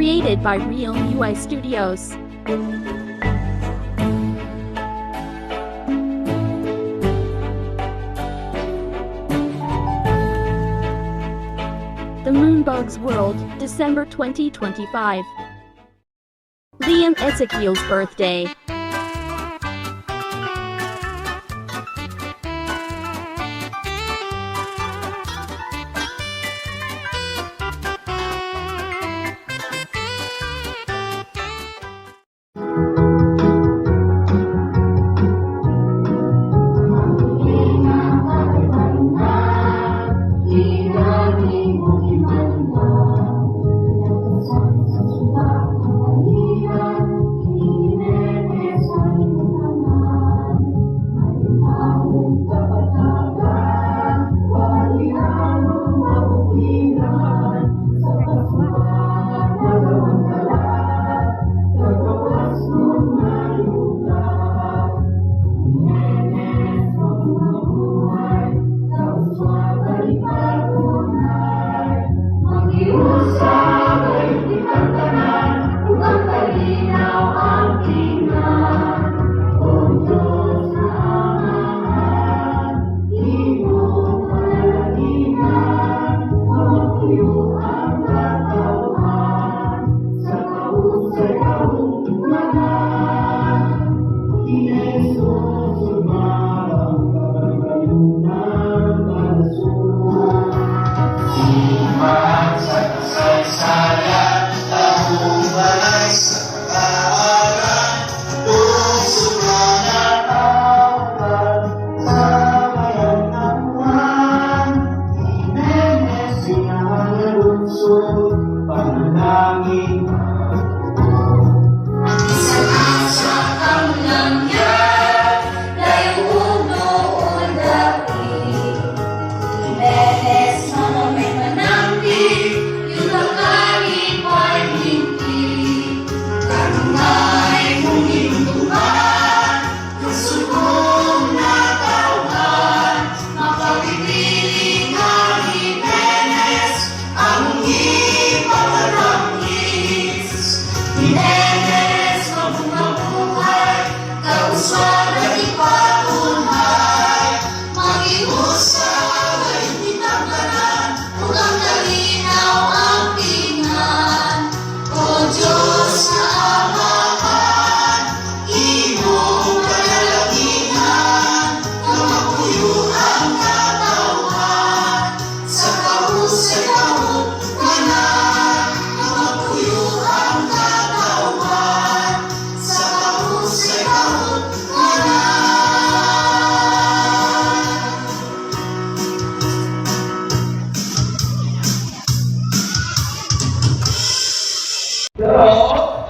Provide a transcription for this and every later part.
Created by Real UI Studios. The Moonbug's World, December 2025. Liam Ezekiel's birthday.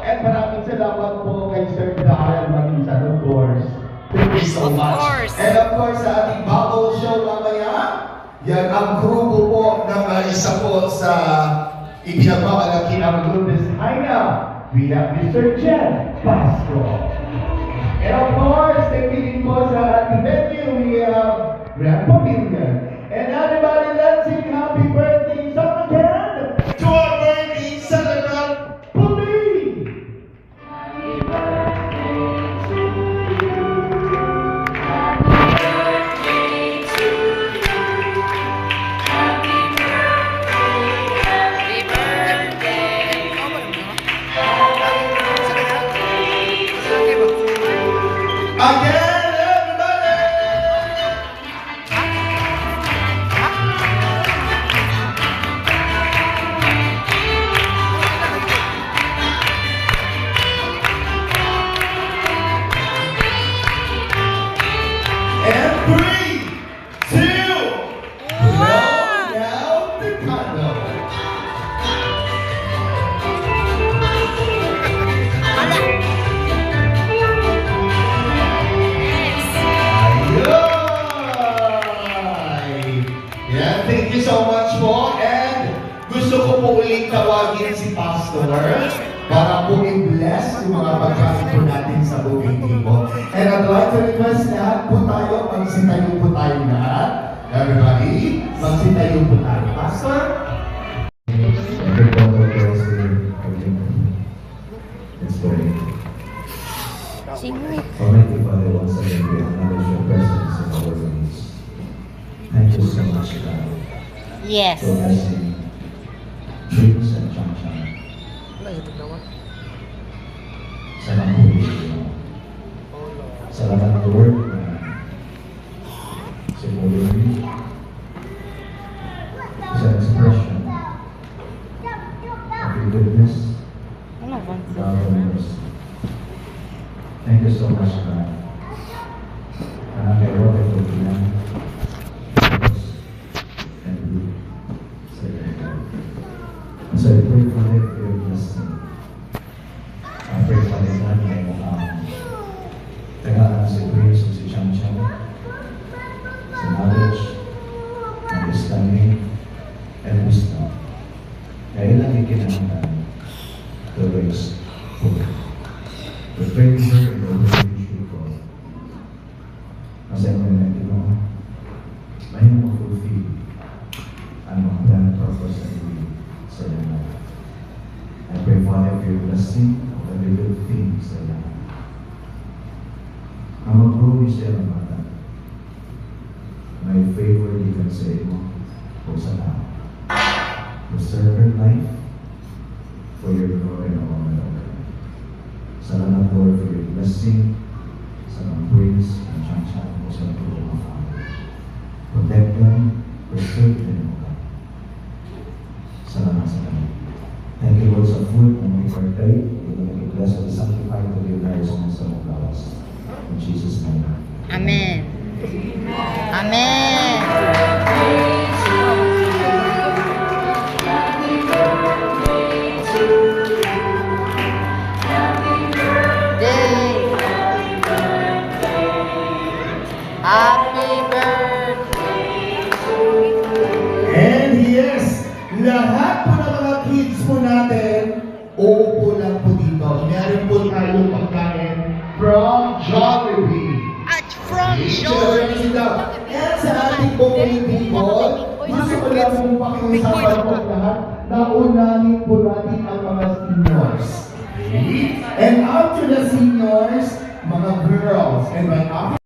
And maraming salamat po kay Sir Darren Manisan, of course. Thank you so much. And of course, sa ating bubble show mamaya, yan ang grupo po ng isa po sa ipinagmamalaki ng Lourdes Haina. We have Mr. Jen Pasco. And of course, nakikinig po sa ating venue, we have Grand Pavilion. And everybody, let's sing happy birthday song again to our birthday celebrant, Puli! Happy birthday to you. Happy birthday to you. Happy birthday, happy birthday. Happy birthday to you. Again! Thank you so much po, and gusto ko po ulit tawagin si Pastor para po i-bless yung mga pagkain po natin sa booking table. And I'd like to request na po tayo, magsitayo po tayo na. Everybody, magsitayo po tayo. Pastor? Yes. So blessing dreams and chang-chang. Salamat po Panginoon. Salamat Lord na si Pauline is an expression of your goodness, Ano ba? love, and mercy. Thank you so much, God. Karena kayo ay pagbilang and we say so I pray for your blessing. I pray for the God na tagaan si Grace at si Chang Chang sa knowledge, understanding, and wisdom. Kaya lang ikinahanglan to raise hope. To praise her and overreach God. Kasi ang mga Ginoo, may ma-fulfill ang mga plan and purpose and will sa iyong life. I pray Father for your blessing of every good thing sa iyong life. Ang mag-grow siya ng bata. May favor given sa iyo o sa tao. To serve her life for your glory and honor. Salamat Lord for your blessing sa mga praise and chang-chang mo sa mga mga family. Protect them, preserve them, O God. Salamat sa kanya. Thank you Lord sa food na may partay. Ito na bless and sanctify to your lives and sa mga gawas. In Jesus' name. Amen. Amen. Day. Happy birthday. And yes, lahat po ng mga kids po natin, uupo lang po dito. Meron po tayong pagkain from Jollibee. At from Jollibee. And sa ating pong people, gusto ko lang pong pakiusapan po lahat na unahin po natin ang mga seniors. And after the seniors,